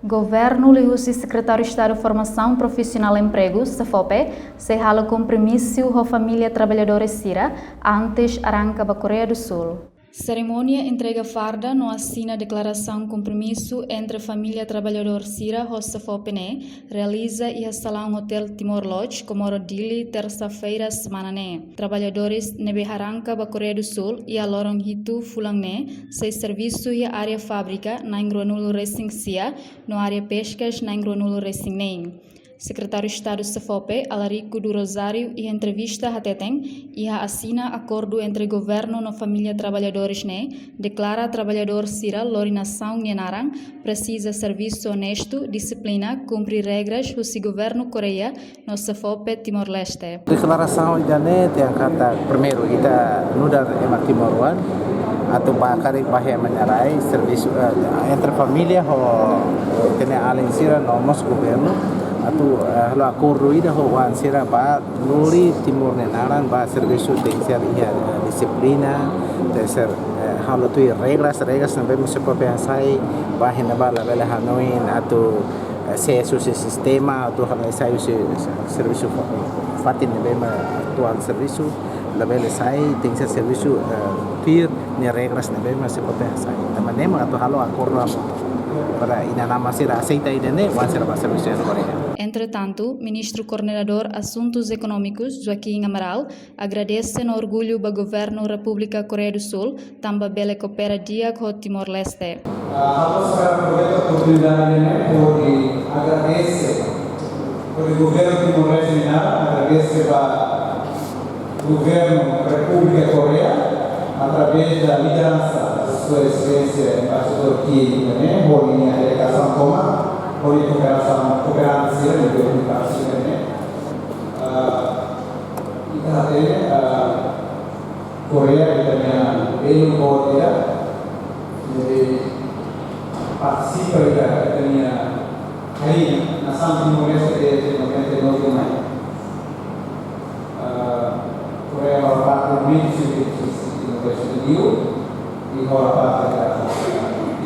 Governo Lihusi Secretário de Estado de Formação Profissional e Emprego, SEFOPE, se rala compromisso com a família trabalhadora Sira, antes arranca para a Coreia do Sul. Cerimônia entrega farda não assina declaração compromisso entre a família trabalhador Sira e SEFOPE realiza e salão Hotel Timor Lodge, Comoro Dili, terça-feira semana Trabalhadores nebe arranca para a Coreia do Sul e a lorong hitu fulang se serviço e a área fábrica na Ingruanulo Racing Sia, no área pescas na Ingruanulo Racing Secretário de Estado SEFOPE, Alarico do Rosário, e entrevista a Teteng e assina acordo entre governo e família trabalhadores declara trabalhador Sira Lorinação Nhenarang precisa serviço honesto, disciplina, cumprir regras do governo Coreia no SEFOPE Timor-Leste. Declaração idane yang kata primeiro kita nudar emak Timoruan atau bakari bahaya menyarai serviço entre família ho tene além Sira no nosso governo atau halo acordo ida ho wan Sira ba nuri Timor Nenaran ba serviço tem ser disiplina tem ser halo tu regras sampai musim pensai ba hena ba la hanoin atau acesso sistema atau halo sai serviço fatin bem atual serviço label sai tem ser serviço tir ni regras bem musim pensai teman-teman atau halo acordo para inanama Sira aceita idane wan Sira ba serviço no Coreia. Entretanto, ministro coordenador Assuntos Econômicos, Joaquim Amaral, agradece no orgulho do governo República Coreia do Sul, também bele coopera dia com Timor-Leste. Vamos para a oportunidade de agradecer ao governo Timor-Leste, agradecer ao governo República Coreia, através da liderança da sua excelência embaixador Kim, hoje a delegação Toma, hoje cooperação de comunicação kita ada Korea kita punya Korea jadi partisipa kita punya hari nasam Timor-Leste Timor-Leste Korea hormat memiliki Timor-Leste di hormat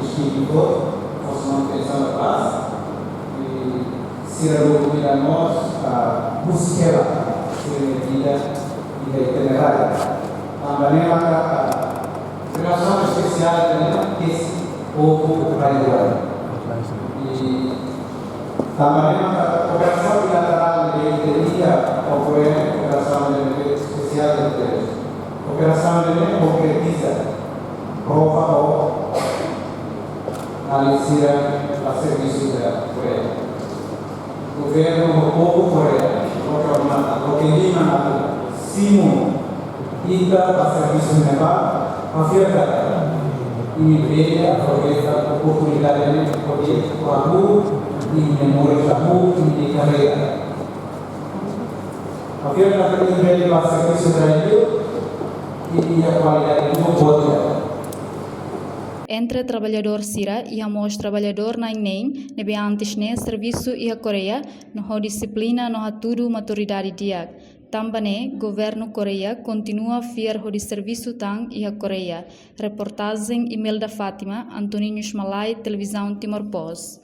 istimewa Osman Pesana Pas Sira dominamos a búsqueda de vida y de itinerarios. También la relación especial que es poco radical. Y también la cooperación bilateral de ingeniería ocurre cooperación especial de interés. Cooperación de concretiza ropa o analizar a servicio de la Corea. Governo povo Coreia, lo que lima simo ida para serviço nevar, afirma e veja aproveita a oportunidade de poder lagu e memória lagu e de carreira. Afirma que veja para serviço Brasil e a qualidade do poder. Entre trabalhador Sira e amos trabalhador Nainem, nebe antes serviço e a Coreia, no disciplina no tudo maturidade dia. Também governo Coreia continua fiel de serviço tang e a Coreia. Reportagem Imelda Fátima, Antoninho Malay, Televisão Timor Post.